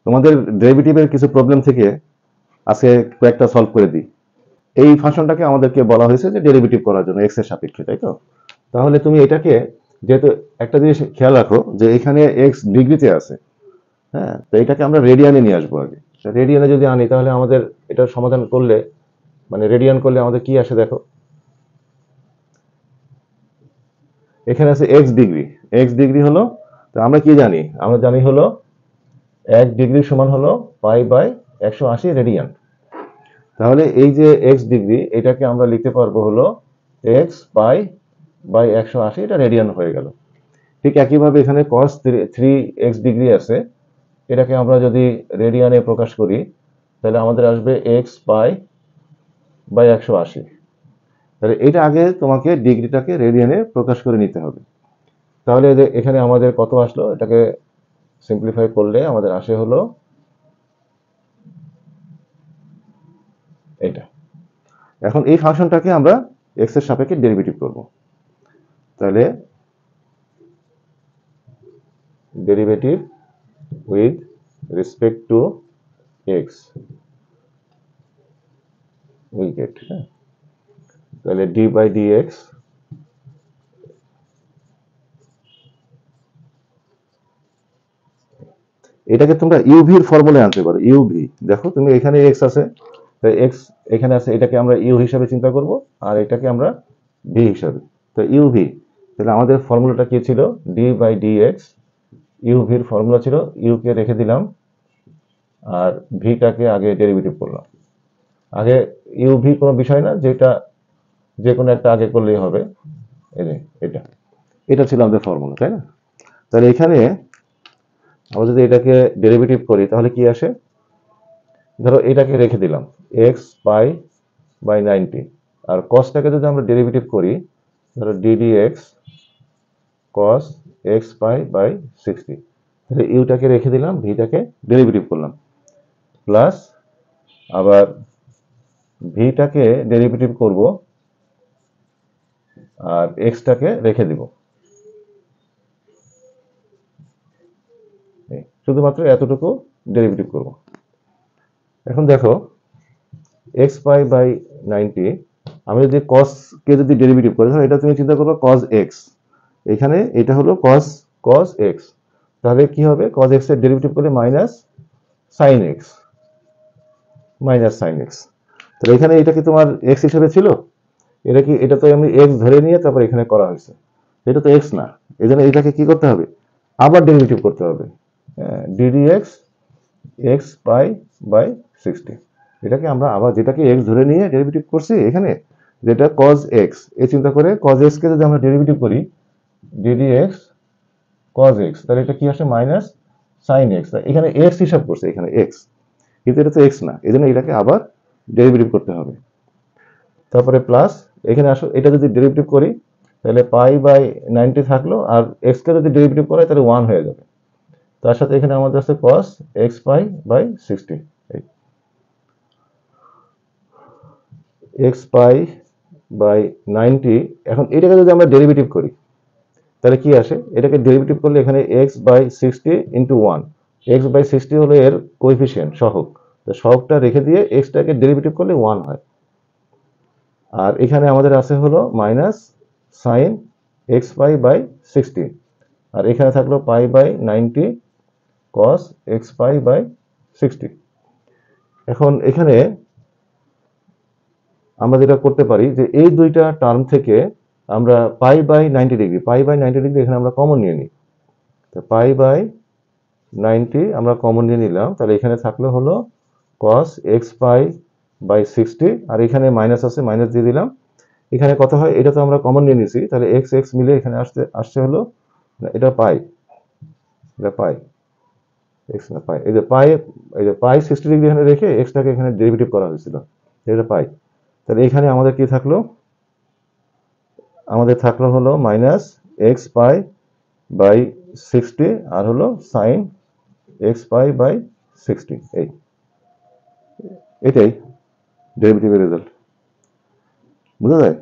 তোমাদের ডেরিভেটিভের কিছু প্রবলেম থেকে আজকে কয়েকটা সলভ করে দিই। এই ফাংশনটাকে আমাদেরকে বলা হয়েছে যে ডেরিভেটিভ করার জন্য এক্স এর সাপেক্ষে, তাই তো? তাহলে তুমি এটাকে, যেহেতু একটা জিনিস খেয়াল রাখো যে এখানে এক্স ডিগ্রিতে আছে, হ্যাঁ, তো এটাকে আমরা রেডিয়ানে নিয়ে আসবো আগে। রেডিয়ানে যদি আনি তাহলে আমাদের এটার সমাধান করলে, মানে রেডিয়ান করলে আমাদের কি আসে দেখো। এখানে আছে এক্স ডিগ্রি। এক্স ডিগ্রি হলো, তো আমরা কি জানি? আমরা জানি হলো 1 ডিগ্রি সমান হলো পাই বাই 180 রেডিয়ান। তাহলে এই যে এক্স ডিগ্রি, এটাকে আমরা লিখতে পারবো হলো এক্স পাই বাই 180, এটা রেডিয়ান হয়ে গেল। ঠিক একইভাবে এখানে কস 3 এক্স ডিগ্রি আছে, এটাকে আমরা যদি রেডিয়ানে প্রকাশ করি তাহলে আমাদের আসবে এক্স পাই বাই 180। তাহলে এটা আগে তোমাকে ডিগ্রিটাকে রেডিয়ানে প্রকাশ করে নিতে হবে। তাহলে এখানে আমাদের কত আসলো, এটাকে সিম্পলিফাই করলে আমাদের আসে হলো এটা। এখন এই ফাংশনটাকে আমরা এক্স এর সাপেক্ষে ডেরিভেটিভ করব। তাহলে derivative with respect to x we get, হ্যাঁ, তাহলে ডি বাই ডি এক্স, এটাকে তোমরা ইউভির ফর্মুলায় আনতে পারো। ইউভি, দেখো তুমি এখানে এক্স আছে, এক্স এখানে আছে, এটাকে আমরা ইউ হিসাবে চিন্তা করব, আর এটাকে আমরা ভি হিসাবে। তো ইউভি, তাহলে আমাদের ফর্মুলাটা কি ছিল? D by D X. ইউভির ফর্মুলা ছিল, ইউ কে রেখে দিলাম আর ভিটাকে আগে ডেরিভেটিভ করলাম। আগে ইউভি কোনো বিষয় না, যেটা যে কোনো একটা আগে করলেই হবে। এই যে এটা, এটা ছিল আমাদের ফর্মুলা, তাই না? তাহলে এখানে আমরা যদি এটাকে ডেরিভেটিভ করি তাহলে কি আসে? ধরো এটাকে রেখে দিলাম এক্স পাই বাই 90, আর কসটাকে যদি আমরা ডেরিভেটিভ করি, ধরো dd x cos x pi by 60, তাহলে ইউটাকে রেখে দিলাম, ভিটাকে ডেরিভেটিভ করলাম, প্লাস আবার ভিটাকে ডেরিভেটিভ করব আর এক্সটাকে রেখে দিব। শুধুমাত্র এতটুকু ডেরিভেটিভ করব। এখন দেখো এক্স পাই বাই 90, আমি যদি কস কে যদি ডেরিভেটিভ করি, ধরো এটা তুমি চিন্তা করো কস এক্স, এখানে এটা হলো কস কস এক্স, তাহলে কি হবে? কস এক্স এর ডেরিভেটিভ করলে minus sine x, minus sine x. তাহলে এখানে এটা কি তোমার এক্স হিসেবে ছিল? এটা কি, এটা তো আমি এক্স ধরে নিয়ে তারপর এখানে করা হয়েছে, এটা তো এক্স না। এই জন্য এটাকে কি করতে হবে? আবার ডেরিভেটিভ করতে হবে, dd x x pi by 60। এটাকে আমরা আবার, যেটাকে এক্স ধরে নিয়ে ডেরিভেটিভ করছি এখানে, যেটা কজ এক্স, এই চিন্তা করে কজ এক্স কে যদি আমরা ডেরিভেটিভ করি ডিডি এক্স কজ এক্স, তাহলে এটা কি আসে? Minus sine x. এখানে এক্স হিসাব করছে, এখানে এক্স, কিন্তু এটা তো এক্স না, এই জন্য এটাকে আবার ডেরিভেটিভ করতে হবে। তারপরে প্লাস এখানে আসো, এটা যদি ডেরিভেটিভ করি তাহলে পাই বাই 90 থাকলো, আর এক্স কে যদি ডেরিভেটিভ করা তাহলে 1 হয়ে যাবে। তার সাথে এখানে আমাদের আছে cos x pi by 60, x pi by 90। এখন এটাকে যদি আমরা ডেরিভেটিভ করি তাহলে কি আসে? এটাকে ডেরিভেটিভ করলে এখানে x by 60 into 1, x by 60 হলো এর কোএফিসিয়েন্ট, সহগ, তো সহগটা রেখে দিয়ে x টাকে ডেরিভেটিভ করলে 1 হয়। আর এখানে আমাদের আছে হলো minus sine x pi by 60, আর এখানে থাকলো pi by 90 cos x pi by 60। এখন এখানে আমরা যেটা করতে পারি যে এই দুইটা টার্ম থেকে আমরা pi by 90 degree, pi by 90 degree এখানে আমরা কমন নিয়ে নিই। তো পাই বাই 90 আমরা কমন নিয়ে নিলাম, তাহলে এখানে থাকলো হলো cos x পাই বাই 60, আর এখানে মাইনাস আছে, মাইনাস দিয়ে দিলাম। এখানে কত হয়? এটা তো আমরা কমন নিয়ে নিছি, তাহলে x x মিলে এখানে আসছে হলো, এটা পাই, এটা পাই এক্স না পাই, এই যে পাই, এই যে পাই 60 ডিগ্রি এখানে রেখে এক্সটাকে এখানে ডেরিভেটিভ করা হয়েছিল, এটা পাই। তাহলে এখানে আমাদের কি থাকলো? আমাদের থাকলো হলো মাইনাস এক্স পাই বাই 60 আর হলো সাইন এক্স পাই বাই 60, এটাই ডেরিভেটিভের রেজাল্ট। বুঝা যায়?